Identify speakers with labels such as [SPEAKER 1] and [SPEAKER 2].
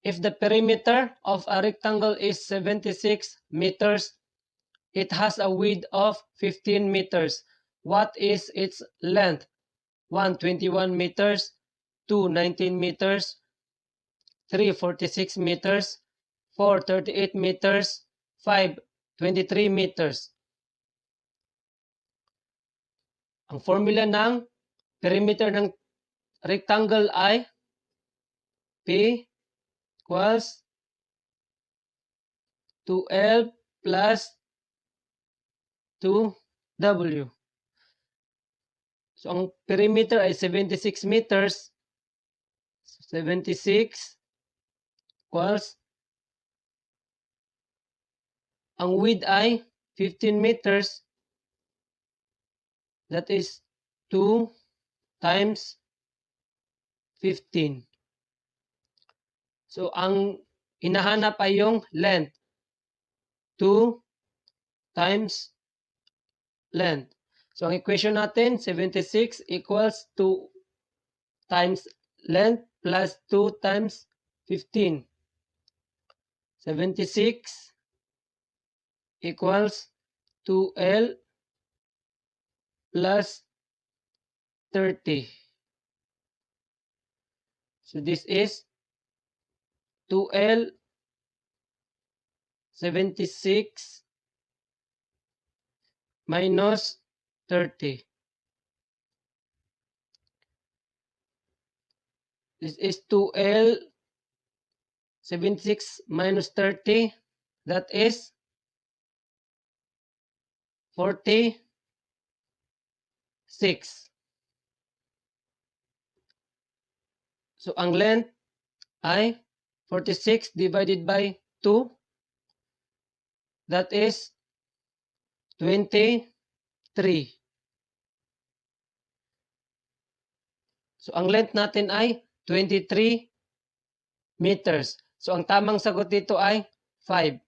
[SPEAKER 1] If the perimeter of a rectangle is 76 meters, it has a width of 15 meters. What is its length? 1. 21 meters. 2. 19 meters. 3. 46 meters. 4. 38 meters. 5. 23 meters. Ang formula ng perimeter ng rectangle ay P equals 2L plus 2W. So, ang perimeter ay 76 meters. 76 equals, ang width ay 15 meters. That is 2 times 15. So, ang hinahanap ay yung length. 2 times length. So, ang equation natin, 76 equals 2 times length plus 2 times 15. 76 equals 2L plus 30. So, this is 2L 76 minus 30. This is 2L 76 minus 30. That is 46. So, ang length ay 46 divided by 2. That is 23. So, ang length natin ay 23 meters. So, ang tamang sagot dito ay 5.